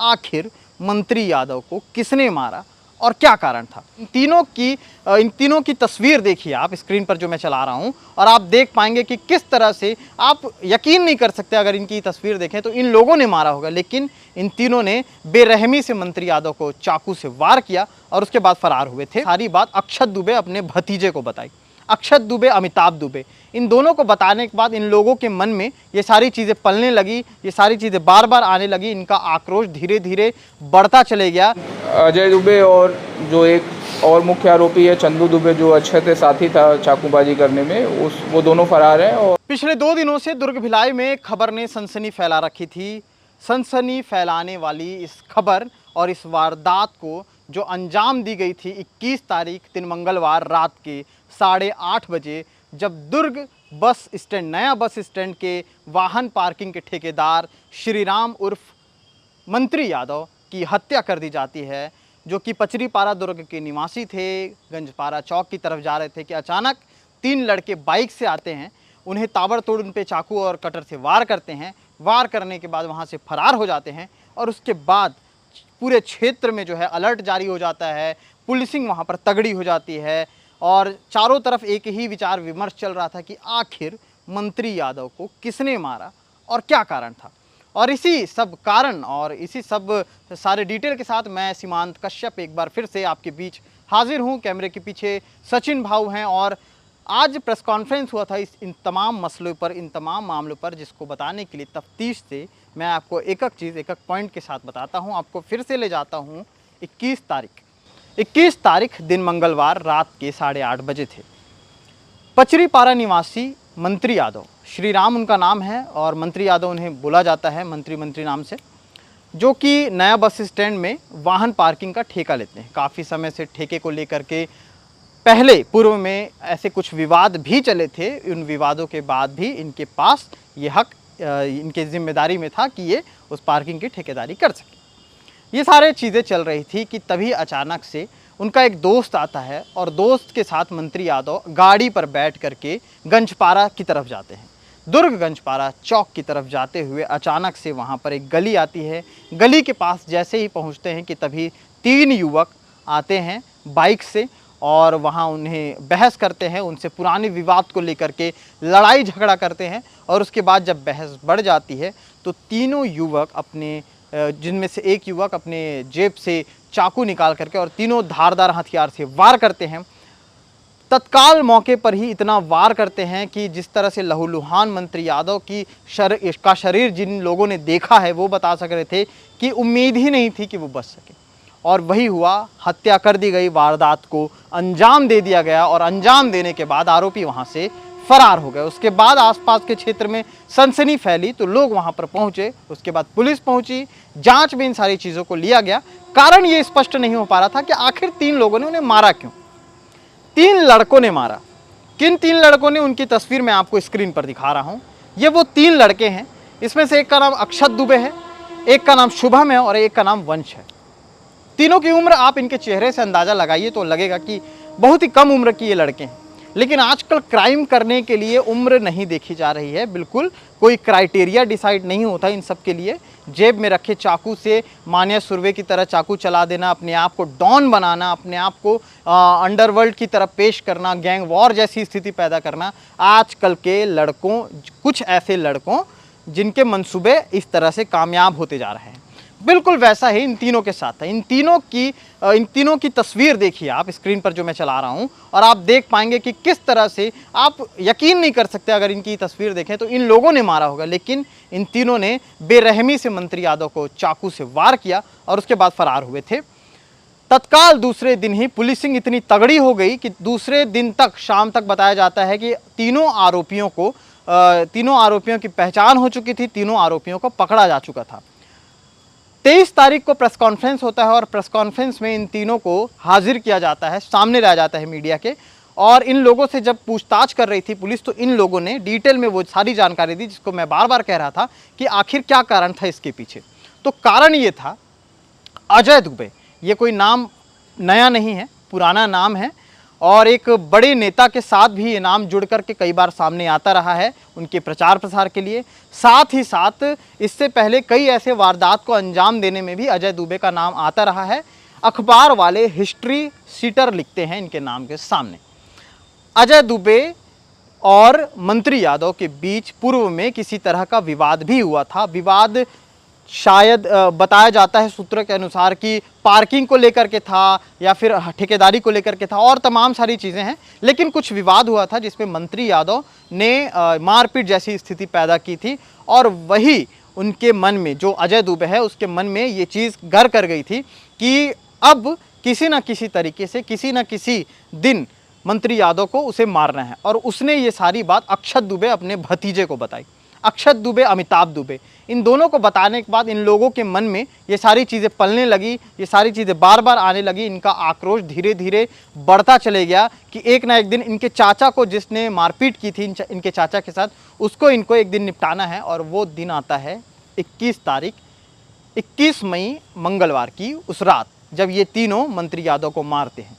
आखिर मंत्री यादव को किसने मारा और क्या कारण था। इन तीनों की तस्वीर देखिए आप स्क्रीन पर जो मैं चला रहा हूं, और आप देख पाएंगे कि किस तरह से आप यकीन नहीं कर सकते अगर इनकी तस्वीर देखें तो इन लोगों ने मारा होगा, लेकिन इन तीनों ने बेरहमी से मंत्री यादव को चाकू से वार किया और उसके बाद फरार हुए थे। सारी बात अक्षत दुबे अपने भतीजे को बताई। अक्षत दुबे, अमिताभ दुबे, इन दोनों को बताने के बाद इन लोगों के मन में ये सारी चीज़ें पलने लगी, ये सारी चीज़ें बार बार आने लगी। इनका आक्रोश धीरे धीरे बढ़ता चले गया। अजय दुबे और जो एक और मुख्य आरोपी है चंदू दुबे, जो अक्षत साथी था चाकूबाजी करने में, वो दोनों फरार हैं। और पिछले 2 दिनों से दुर्ग भिलाई में खबर ने सनसनी फैला रखी थी। सनसनी फैलाने वाली इस खबर और इस वारदात को जो अंजाम दी गई थी 21 तारीख दिन मंगलवार रात के 8:30 बजे, जब दुर्ग बस स्टैंड, नया बस स्टैंड के वाहन पार्किंग के ठेकेदार श्रीराम उर्फ मंत्री यादव की हत्या कर दी जाती है, जो कि पचरीपारा दुर्ग के निवासी थे, गंजपारा चौक की तरफ जा रहे थे कि अचानक 3 लड़के बाइक से आते हैं, उन्हें ताबड़तोड़ उन पे चाकू और कटर से वार करते हैं। वार करने के बाद वहाँ से फरार हो जाते हैं और उसके बाद पूरे क्षेत्र में जो है अलर्ट जारी हो जाता है, पुलिसिंग वहाँ पर तगड़ी हो जाती है और चारों तरफ एक ही विचार विमर्श चल रहा था कि आखिर मंत्री यादव को किसने मारा और क्या कारण था। और इसी सब कारण और इसी सब सारे डिटेल के साथ मैं सीमांत कश्यप एक बार फिर से आपके बीच हाजिर हूँ। कैमरे के पीछे सचिन भाऊ हैं और आज प्रेस कॉन्फ्रेंस हुआ था इन तमाम मसलों पर, इन तमाम मामलों पर, जिसको बताने के लिए तफ्तीश से मैं आपको एक एक चीज़ एक एक पॉइंट के साथ बताता हूँ। आपको फिर से ले जाता हूँ 21 तारीख दिन मंगलवार रात के 8:30 बजे थे। पचरीपारा निवासी मंत्री यादव, श्रीराम उनका नाम है और मंत्री यादव उन्हें बोला जाता है मंत्री नाम से, जो कि नया बस स्टैंड में वाहन पार्किंग का ठेका लेते हैं। काफ़ी समय से ठेके को लेकर के पहले पूर्व में ऐसे कुछ विवाद भी चले थे। उन विवादों के बाद भी इनके पास ये हक इनके जिम्मेदारी में था कि ये उस पार्किंग की ठेकेदारी कर सके। ये सारे चीज़ें चल रही थी कि तभी अचानक से उनका एक दोस्त आता है और दोस्त के साथ मंत्री यादव गाड़ी पर बैठ करके गंजपारा की तरफ जाते हैं। दुर्ग गंजपारा चौक की तरफ जाते हुए अचानक से वहाँ पर एक गली आती है। गली के पास जैसे ही पहुँचते हैं कि तभी 3 युवक आते हैं बाइक से और वहाँ उन्हें बहस करते हैं, उनसे पुराने विवाद को लेकर के लड़ाई झगड़ा करते हैं। और उसके बाद जब बहस बढ़ जाती है तो तीनों युवक अपने, जिनमें से एक युवक अपने जेब से चाकू निकाल करके और तीनों धारदार हथियार से वार करते हैं। तत्काल मौके पर ही इतना वार करते हैं कि जिस तरह से लहूलुहान मंत्री यादव की शरीर जिन लोगों ने देखा है वो बता सक रहे थे कि उम्मीद ही नहीं थी कि वो बच सके। और वही हुआ, हत्या कर दी गई, वारदात को अंजाम दे दिया गया और अंजाम देने के बाद आरोपी वहां से फरार हो गए। उसके बाद आसपास के क्षेत्र में सनसनी फैली तो लोग वहां पर पहुंचे, उसके बाद पुलिस पहुंची, जांच में इन सारी चीज़ों को लिया गया। कारण ये स्पष्ट नहीं हो पा रहा था कि आखिर 3 लोगों ने उन्हें मारा क्यों। 3 लड़कों ने मारा। किन 3 लड़कों ने, उनकी तस्वीर मैं आपको स्क्रीन पर दिखा रहा हूँ। ये वो 3 लड़के हैं। इसमें से एक का नाम अक्षत दुबे है, एक का नाम शुभम है और एक का नाम वंश है। तीनों की उम्र आप इनके चेहरे से अंदाज़ा लगाइए तो लगेगा कि बहुत ही कम उम्र के ये लड़के हैं। लेकिन आजकल क्राइम करने के लिए उम्र नहीं देखी जा रही है, बिल्कुल कोई क्राइटेरिया डिसाइड नहीं होता इन सब के लिए। जेब में रखे चाकू से मान्या सुरवे की तरह चाकू चला देना, अपने आप को डॉन बनाना, अपने आप को अंडरवर्ल्ड की तरफ पेश करना, गैंग वॉर जैसी स्थिति पैदा करना, आजकल के लड़कों, कुछ ऐसे लड़कों जिनके मंसूबे इस तरह से कामयाब होते जा रहे हैं। बिल्कुल वैसा ही इन तीनों के साथ है। इन तीनों की तस्वीर देखिए आप स्क्रीन पर जो मैं चला रहा हूं, और आप देख पाएंगे कि किस तरह से आप यकीन नहीं कर सकते अगर इनकी तस्वीर देखें तो इन लोगों ने मारा होगा, लेकिन इन तीनों ने बेरहमी से मंत्री यादव को चाकू से वार किया और उसके बाद फरार हुए थे। तत्काल दूसरे दिन ही पुलिसिंग इतनी तगड़ी हो गई कि दूसरे दिन तक, शाम तक बताया जाता है कि तीनों आरोपियों की पहचान हो चुकी थी, तीनों आरोपियों को पकड़ा जा चुका था। 23 तारीख को प्रेस कॉन्फ्रेंस होता है और प्रेस कॉन्फ्रेंस में इन तीनों को हाजिर किया जाता है, सामने लाया जाता है मीडिया के। और इन लोगों से जब पूछताछ कर रही थी पुलिस तो इन लोगों ने डिटेल में वो सारी जानकारी दी जिसको मैं बार बार कह रहा था कि आखिर क्या कारण था इसके पीछे। तो कारण ये था अजय दुबे। ये कोई नाम नया नहीं है, पुराना नाम है और एक बड़े नेता के साथ भी ये नाम जुड़ कर के कई बार सामने आता रहा है उनके प्रचार प्रसार के लिए। साथ ही साथ इससे पहले कई ऐसे वारदात को अंजाम देने में भी अजय दुबे का नाम आता रहा है। अखबार वाले हिस्ट्री सीटर लिखते हैं इनके नाम के सामने। अजय दुबे और मंत्री यादव के बीच पूर्व में किसी तरह का विवाद भी हुआ था। विवाद शायद बताया जाता है सूत्रों के अनुसार कि पार्किंग को लेकर के था या फिर ठेकेदारी को लेकर के था और तमाम सारी चीज़ें हैं। लेकिन कुछ विवाद हुआ था जिसमें मंत्री यादव ने मारपीट जैसी स्थिति पैदा की थी और वही उनके मन में, जो अजय दुबे है उसके मन में ये चीज़ घर कर गई थी कि अब किसी न किसी तरीके से किसी न किसी दिन मंत्री यादव को उसे मारना है। और उसने ये सारी बात अक्षत दुबे अपने भतीजे को बताई। अक्षत दुबे, अमिताभ दुबे, इन दोनों को बताने के बाद इन लोगों के मन में ये सारी चीज़ें पलने लगी, ये सारी चीज़ें बार बार आने लगी। इनका आक्रोश धीरे धीरे बढ़ता चले गया कि एक ना एक दिन इनके चाचा को, जिसने मारपीट की थी इनके चाचा के साथ, उसको इनको एक दिन निपटाना है। और वो दिन आता है 21 मई मंगलवार की उस रात, जब ये तीनों मंत्री यादव को मारते हैं।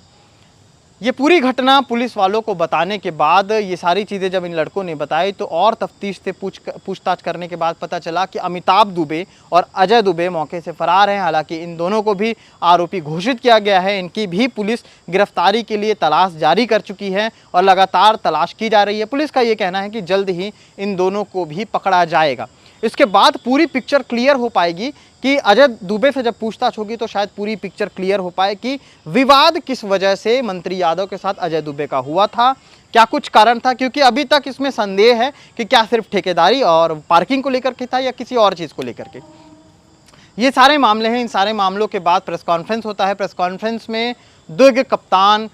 ये पूरी घटना पुलिस वालों को बताने के बाद, ये सारी चीज़ें जब इन लड़कों ने बताई तो और तफ्तीश से पूछताछ करने के बाद पता चला कि अमिताभ दुबे और अजय दुबे मौके से फरार हैं। हालांकि इन दोनों को भी आरोपी घोषित किया गया है। इनकी भी पुलिस गिरफ्तारी के लिए तलाश जारी कर चुकी है और लगातार तलाश की जा रही है। पुलिस का ये कहना है कि जल्द ही इन दोनों को भी पकड़ा जाएगा। इसके बाद पूरी पिक्चर क्लियर हो पाएगी कि अजय दुबे से जब पूछताछ होगी तो शायद पूरी पिक्चर क्लियर हो पाए कि विवाद किस वजह से मंत्री यादव के साथ अजय दुबे का हुआ था, क्या कुछ कारण था। क्योंकि अभी तक इसमें संदेह है कि क्या सिर्फ ठेकेदारी और पार्किंग को लेकर के था या किसी और चीज़ को लेकर के। ये सारे मामले हैं। इन सारे मामलों के बाद प्रेस कॉन्फ्रेंस होता है। प्रेस कॉन्फ्रेंस में दुर्ग कप्तान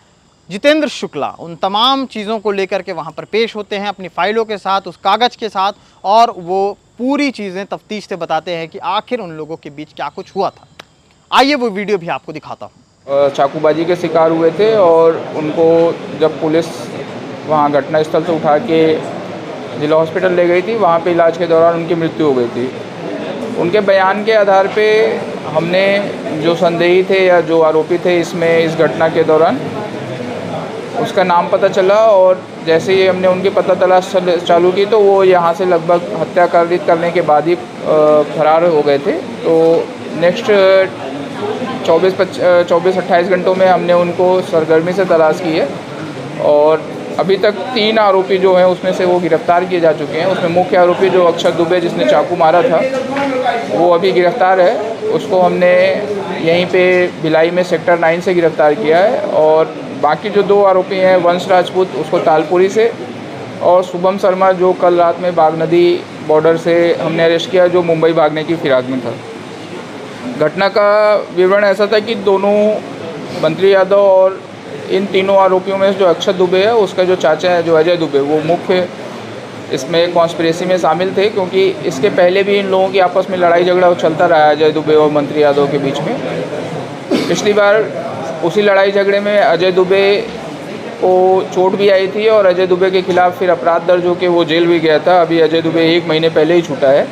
जितेंद्र शुक्ला उन तमाम चीज़ों को लेकर के वहाँ पर पेश होते हैं अपनी फाइलों के साथ, उस कागज़ के साथ, और वो पूरी चीज़ें तफ्तीश से बताते हैं कि आखिर उन लोगों के बीच क्या कुछ हुआ था। आइए वो वीडियो भी आपको दिखाता हूँ। चाकूबाजी के शिकार हुए थे और उनको जब पुलिस वहाँ घटनास्थल से उठा के जिला हॉस्पिटल ले गई थी, वहाँ पे इलाज के दौरान उनकी मृत्यु हो गई थी। उनके बयान के आधार पे हमने जो संदेही थे या जो आरोपी थे इसमें इस घटना के दौरान, उसका नाम पता चला और जैसे ही हमने उनकी पता तलाश चालू की तो वो यहाँ से लगभग हत्या करने के बाद ही फरार हो गए थे। तो नेक्स्ट 24-28 घंटों में हमने उनको सरगर्मी से तलाश की है और अभी तक 3 आरोपी जो हैं उसमें से वो गिरफ्तार किए जा चुके हैं। उसमें मुख्य आरोपी जो अक्षत दुबे, जिसने चाकू मारा था, वो अभी गिरफ्तार है। उसको हमने यहीं पे भिलाई में सेक्टर 9 से गिरफ्तार किया है। और बाकी जो 2 आरोपी हैं, वंश राजपूत उसको तालपुरी से और शुभम शर्मा जो कल रात में बागनदी बॉर्डर से हमने अरेस्ट किया, जो मुंबई भागने की फिराक में था। घटना का विवरण ऐसा था कि दोनों मंत्री यादव और इन तीनों आरोपियों में जो अक्षत दुबे है, उसका जो चाचा है जो अजय दुबे, वो मुख्य इसमें कॉन्स्पिरेसी में शामिल थे। क्योंकि इसके पहले भी इन लोगों की आपस में लड़ाई झगड़ा चलता रहा है अजय दुबे और मंत्री यादव के बीच में। पिछली बार उसी लड़ाई झगड़े में अजय दुबे को चोट भी आई थी और अजय दुबे के खिलाफ फिर अपराध दर्ज होकर वो जेल भी गया था। अभी अजय दुबे 1 महीने पहले ही छूटा है।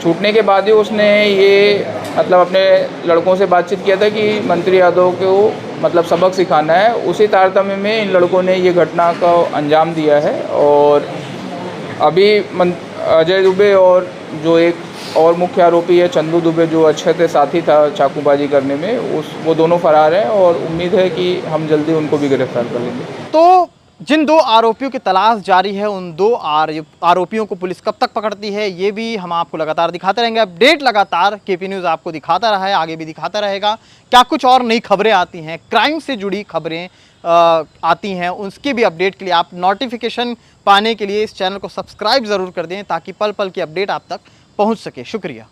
छूटने के बाद ही उसने ये अपने लड़कों से बातचीत किया था कि मंत्री यादव को सबक सिखाना है। उसी तारतम्य में इन लड़कों ने ये घटना का अंजाम दिया है। और अभी अजय दुबे और जो एक और मुख्य आरोपी है चंदू दुबे, जो अक्षत के साथी था चाकूबाजी करने में, वो दोनों फरार हैं और उम्मीद है कि हम जल्दी उनको भी गिरफ्तार कर लेंगे। तो जिन 2 आरोपियों की तलाश जारी है, उन 2 आरोपियों को पुलिस कब तक पकड़ती है ये भी हम आपको लगातार दिखाते रहेंगे। अपडेट लगातार केपी न्यूज़ आपको दिखाता रहा है, आगे भी दिखाता रहेगा। क्या कुछ और नई खबरें आती हैं, क्राइम से जुड़ी खबरें आती हैं, उसकी भी अपडेट के लिए आप नोटिफिकेशन पाने के लिए इस चैनल को सब्सक्राइब ज़रूर कर दें ताकि पल पल की अपडेट आप तक पहुँच सके। शुक्रिया।